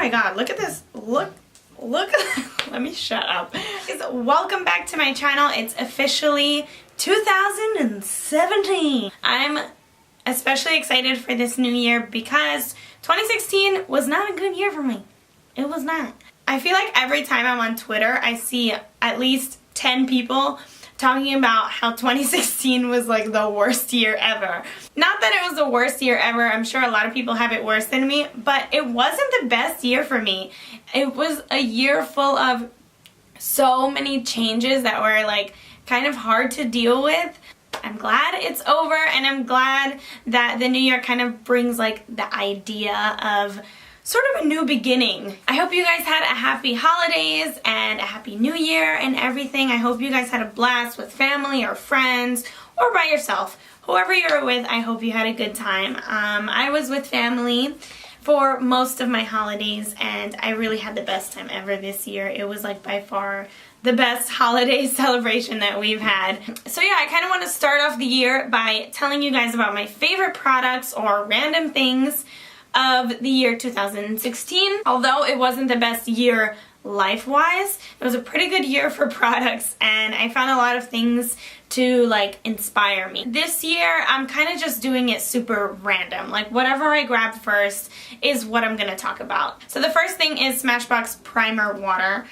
my god, look at this. Look. Let me shut up. Welcome back to my channel. It's officially 2017. I'm especially excited for this new year because 2016 was not a good year for me. It was not. I feel like every time I'm on Twitter, I see at least 10 people talking about how 2016 was like the worst year ever. Not that it was the worst year ever, I'm sure a lot of people have it worse than me, but it wasn't the best year for me. It was a year full of so many changes that were like kind of hard to deal with. I'm glad it's over, and I'm glad that the new year kind of brings like the idea of sort of a new beginning. I hope you guys had a happy holidays and a happy new year and everything. I hope you guys had a blast with family or friends or by yourself. Whoever you're with, I hope you had a good time. I was with family for most of my holidays, and I really had the best time ever this year. It was like by far the best holiday celebration that we've had. So yeah, I kind of want to start off the year by telling you guys about my favorite products or random things of the year 2016. Although it wasn't the best year life-wise, it was a pretty good year for products, and I found a lot of things to like inspire me. This year, I'm kind of just doing it super random. Like whatever I grab first is what I'm gonna talk about. So the first thing is Smashbox Primer Water.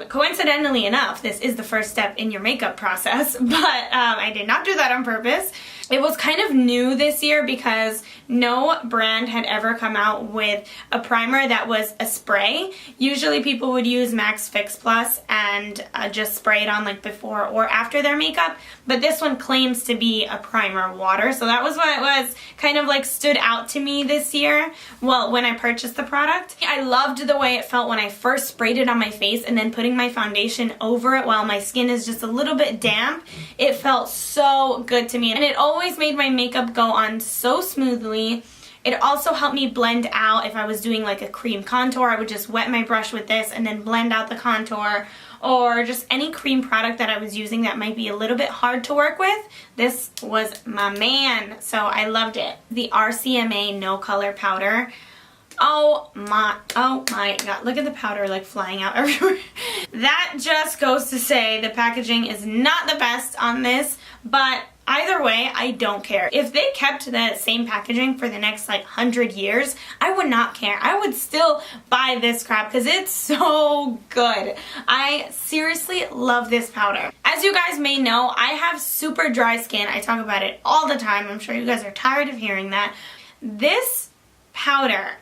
Coincidentally enough, this is the first step in your makeup process, but I did not do that on purpose. It was kind of new this year because no brand had ever come out with a primer that was a spray. Usually people would use Max Fix Plus and just spray it on like before or after their makeup, but this one claims to be a primer water, so that was what it was kind of like stood out to me this year. Well, when I purchased the product, I loved the way it felt when I first sprayed it on my face and then putting my foundation over it while my skin is just a little bit damp. It felt so good to me, and it always made my makeup go on so smoothly. It also helped me blend out. If I was doing like a cream contour, I would just wet my brush with this and then blend out the contour, or just any cream product that I was using that might be a little bit hard to work with. This was my man, so I loved it. The RCMA No Color Powder. Oh my god, look at the powder like flying out everywhere. That just goes to say the packaging is not the best on this, but either way, I don't care. If they kept the same packaging for the next like 100 years, I would not care. I would still buy this crap because it's so good. I seriously love this powder. As you guys may know, I have super dry skin. I talk about it all the time. I'm sure you guys are tired of hearing that. This powder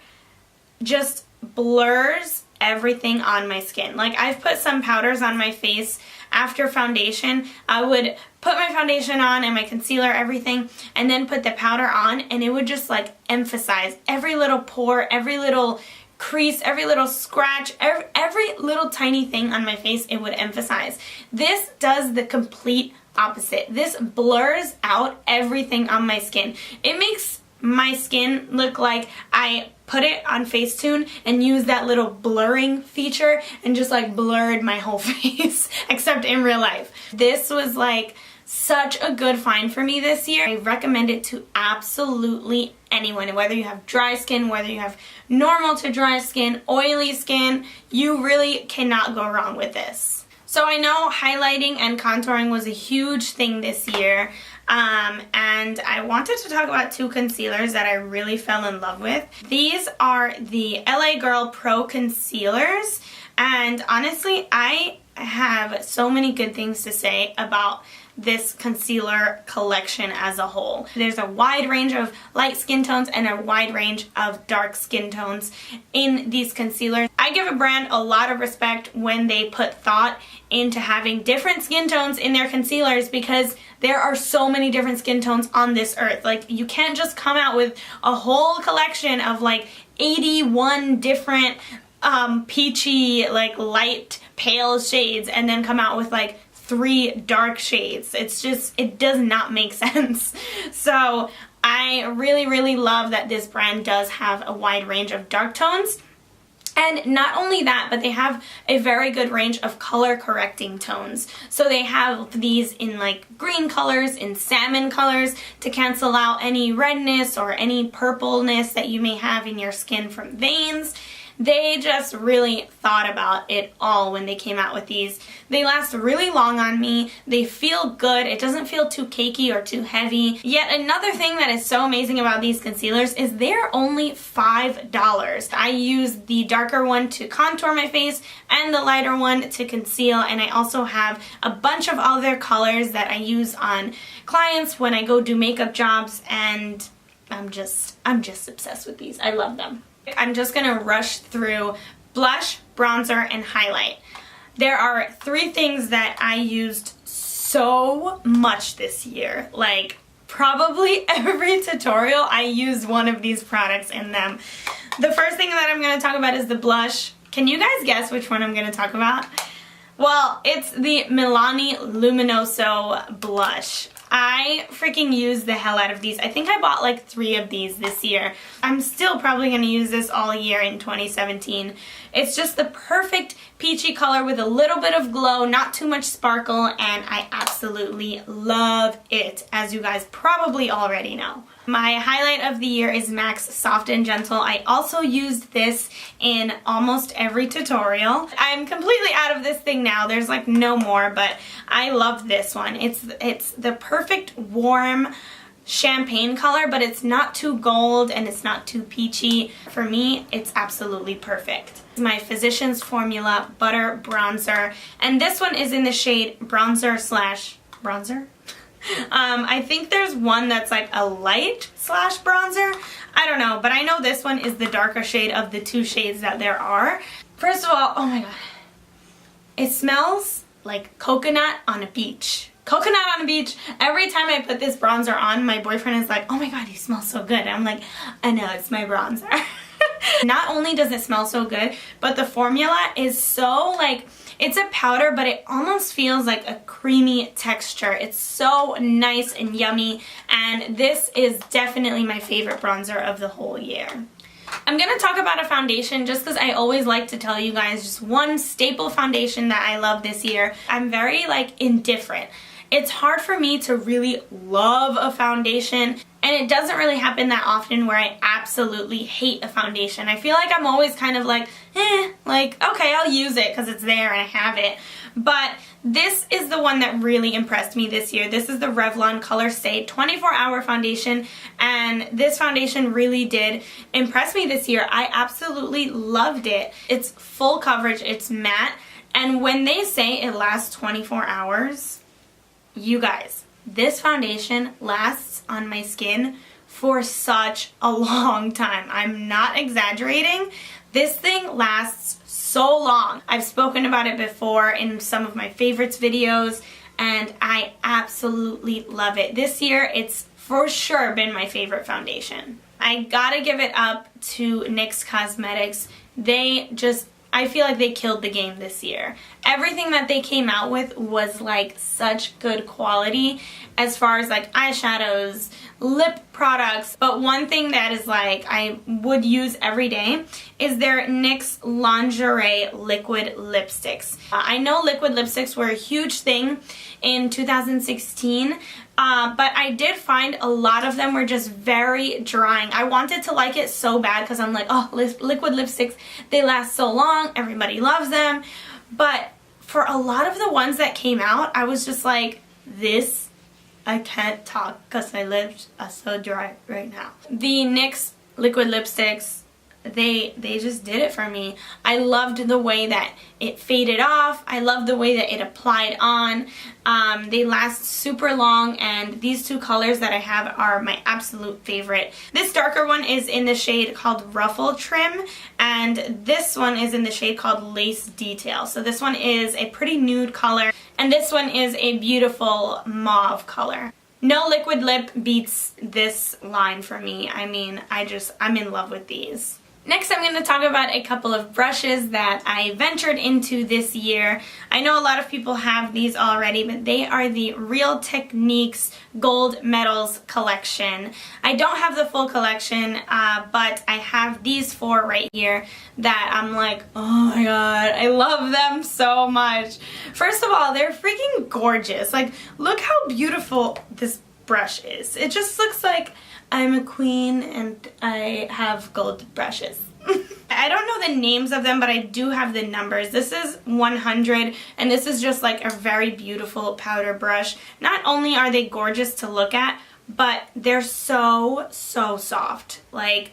just blurs everything on my skin. Like, I've put some powders on my face after foundation. I would put my foundation on and my concealer, everything, and then put the powder on, and it would just like emphasize every little pore, every little crease, every little scratch, every little tiny thing on my face. It would emphasize. This does the complete opposite. This blurs out everything on my skin. It makes my skin look like I put it on Facetune and used that little blurring feature and just like blurred my whole face, except in real life. This was like such a good find for me this year. I recommend it to absolutely anyone, whether you have dry skin, whether you have normal to dry skin, oily skin, you really cannot go wrong with this. So I know highlighting and contouring was a huge thing this year. And I wanted to talk about two concealers that I really fell in love with. These are the LA Girl Pro Concealers, and honestly, I have so many good things to say about this concealer collection as a whole. There's a wide range of light skin tones and a wide range of dark skin tones in these concealers. I give a brand a lot of respect when they put thought into having different skin tones in their concealers, because there are so many different skin tones on this earth. Like, you can't just come out with a whole collection of like 81 different peachy, like light pale shades and then come out with like 3 dark shades. It's just, it does not make sense. So I really love that this brand does have a wide range of dark tones. And not only that, but they have a very good range of color correcting tones. So they have these in like green colors, in salmon colors, to cancel out any redness or any purpleness that you may have in your skin from veins. They just really thought about it all when they came out with these. They last really long on me. They feel good. It doesn't feel too cakey or too heavy. Yet another thing that is so amazing about these concealers is they're only $5. I use the darker one to contour my face and the lighter one to conceal, and I also have a bunch of other colors that I use on clients when I go do makeup jobs, and I'm just obsessed with these. I love them. I'm just gonna rush through blush, bronzer, and highlight. There are 3 things that I used so much this year. Like, probably every tutorial I used one of these products in them. The first thing that I'm gonna talk about is the blush. Can you guys guess which one I'm gonna talk about? Well, it's the Milani Luminoso blush. I freaking used the hell out of these. I think I bought like 3 of these this year. I'm still probably going to use this all year in 2017. It's just the perfect peachy color with a little bit of glow, not too much sparkle, and I absolutely love it, as you guys probably already know. My highlight of the year is MAC's Soft and Gentle. I also used this in almost every tutorial. I'm completely out of this thing now. There's like no more, but I love this one. It's the perfect warm champagne color, but it's not too gold and it's not too peachy. For me, it's absolutely perfect. My Physicians Formula Butter Bronzer, and this one is in the shade Bronzer slash Bronzer? I think there's one that's like a light slash bronzer. I don't know, but I know this one is the darker shade of the 2 shades that there are. First of all, oh my god, it smells like coconut on a beach. Coconut on a beach. Every time I put this bronzer on, my boyfriend is like, oh my god, you smell so good. I'm like, I know, it's my bronzer. Not only does it smell so good, but the formula is so like, it's a powder, but it almost feels like a creamy texture. It's so nice and yummy, and this is definitely my favorite bronzer of the whole year. I'm going to talk about a foundation just because I always like to tell you guys just one staple foundation that I love this year. I'm very like indifferent. It's hard for me to really love a foundation, and it doesn't really happen that often where I absolutely hate a foundation. I feel like I'm always kind of like, like, okay, I'll use it because it's there and I have it. But this is the one that really impressed me this year. This is the Revlon Color Stay 24-Hour Foundation, and this foundation really did impress me this year. I absolutely loved it. It's full coverage, it's matte, and when they say it lasts 24 hours, you guys, this foundation lasts on my skin for such a long time. I'm not exaggerating. This thing lasts so long. I've spoken about it before in some of my favorites videos, and I absolutely love it. This year, it's for sure been my favorite foundation. I gotta give it up to NYX Cosmetics. I feel like they killed the game this year. Everything that they came out with was like such good quality as far as like eyeshadows, lip products, but one thing that is like I would use every day is their NYX Lingerie Liquid Lipsticks. I know liquid lipsticks were a huge thing in 2016, but I did find a lot of them were just very drying. I wanted to like it so bad because I'm like, oh, liquid lipsticks, they last so long, everybody loves them. But for a lot of the ones that came out, I was just like, this, I can't talk because my lips are so dry right now. The NYX liquid lipsticks, they just did it for me. I loved the way that it faded off. I loved the way that it applied on. They last super long, and these 2 colors that I have are my absolute favorite. This darker one is in the shade called Ruffle Trim, and this one is in the shade called Lace Detail. So this one is a pretty nude color, and this one is a beautiful mauve color. No liquid lip beats this line for me. I mean, I'm in love with these. Next, I'm going to talk about a couple of brushes that I ventured into this year. I know a lot of people have these already, but they are the Real Techniques Gold Medals collection. I don't have the full collection, but I have these 4 right here that I'm like, oh my god, I love them so much. First of all, they're freaking gorgeous. Like, look how beautiful this brush is. It just looks like I'm a queen and I have gold brushes. I I don't know the names of them, but I do have the numbers. This is 100, and this is just like a very beautiful powder brush. Not only are they gorgeous to look at, but they're so soft. Like,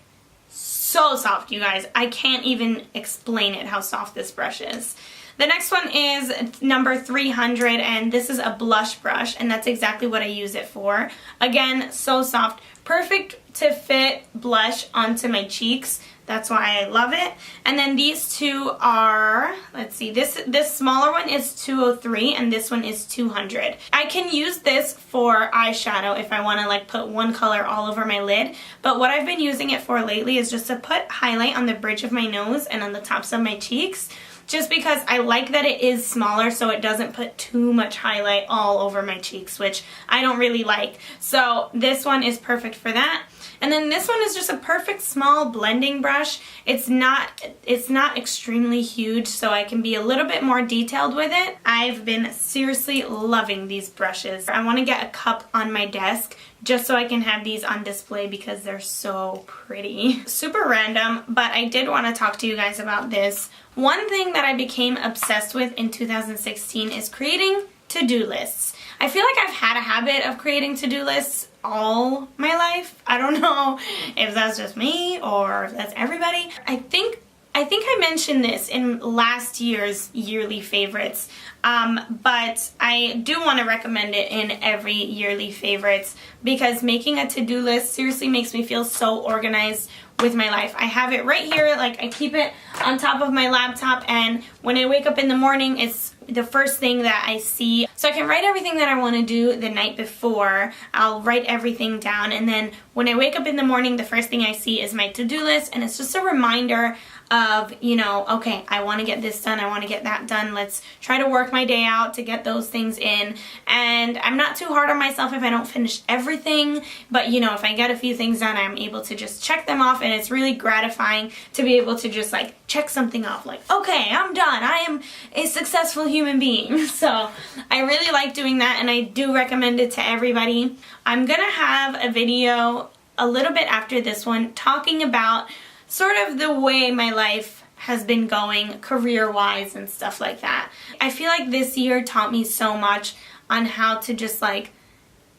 so soft, you guys. I can't even explain it, how soft this brush is. The next one is number 300, and this is a blush brush, and that's exactly what I use it for. Again, so soft. Perfect to fit blush onto my cheeks. That's why I love it. And then these two are, let's see, this smaller one is 203 and this one is 200. I can use this for eyeshadow if I want to like put one color all over my lid, but what I've been using it for lately is just to put highlight on the bridge of my nose and on the tops of my cheeks, just because I like that it is smaller so it doesn't put too much highlight all over my cheeks, which I don't really like. So this one is perfect for that. And then this one is just a perfect small blending brush. It's not extremely huge, so I can be a little bit more detailed with it. I've been seriously loving these brushes. I want to get a cup on my desk just so I can have these on display because they're so pretty. Super random, but I did want to talk to you guys about this. One thing that I became obsessed with in 2016 is creating to-do lists. I feel like I've had a habit of creating to-do lists all my life. I don't know if that's just me or if that's everybody. I think I mentioned this in last year's yearly favorites, but I do want to recommend it in every yearly favorites because making a to-do list seriously makes me feel so organized with my life. I have it right here, like I keep it on top of my laptop, and when I wake up in the morning, it's the first thing that I see. So I can write everything that I want to do the night before. I'll write everything down, and then when I wake up in the morning, the first thing I see is my to-do list, and it's just a reminder of, you know, okay, I want to get this done, I want to get that done, let's try to work my day out to get those things in. And I'm not too hard on myself if I don't finish everything, but you know, if I get a few things done, I'm able to just check them off, and it's really gratifying to be able to just like check something off, like, okay, I'm done, I am a successful human being. So I really like doing that, and I do recommend it to everybody. I'm gonna have a video a little bit after this one talking about sort of the way my life has been going career-wise and stuff like that. I feel like this year taught me so much on how to just like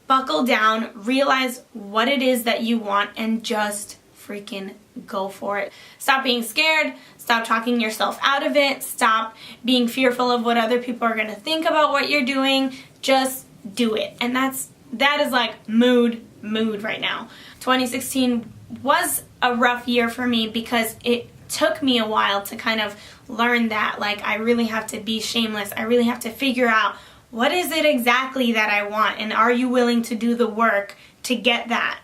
buckle down, realize what it is that you want, and just freaking go for it. Stop being scared, stop talking yourself out of it, stop being fearful of what other people are gonna think about what you're doing. Just do it. And that is like mood right now. 2016 was a rough year for me because it took me a while to kind of learn that, like, I really have to be shameless. I really have to figure out what is it exactly that I want, and are you willing to do the work to get that?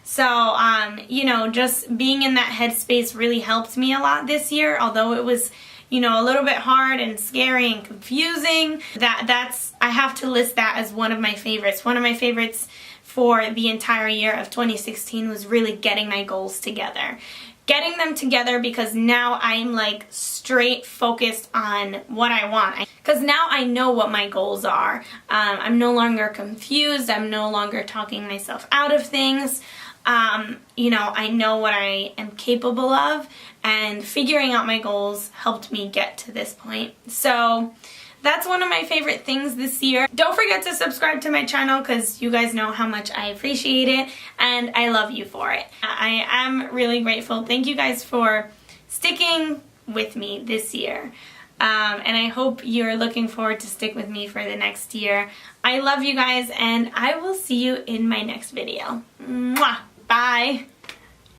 So, you know, just being in that headspace really helped me a lot this year, although it was, you know, a little bit hard and scary and confusing. I have to list that as one of my favorites. One of my favorites for the entire year of 2016 was really getting my goals together. Getting them together because now I'm like straight focused on what I want. Because now I know what my goals are. I'm no longer confused. I'm no longer talking myself out of things. You know, I know what I am capable of, and figuring out my goals helped me get to this point. So that's one of my favorite things this year. Don't forget to subscribe to my channel because you guys know how much I appreciate it, and I love you for it. I am really grateful. Thank you guys for sticking with me this year. And I hope you're looking forward to stick with me for the next year. I love you guys, and I will see you in my next video. Mwah! Bye!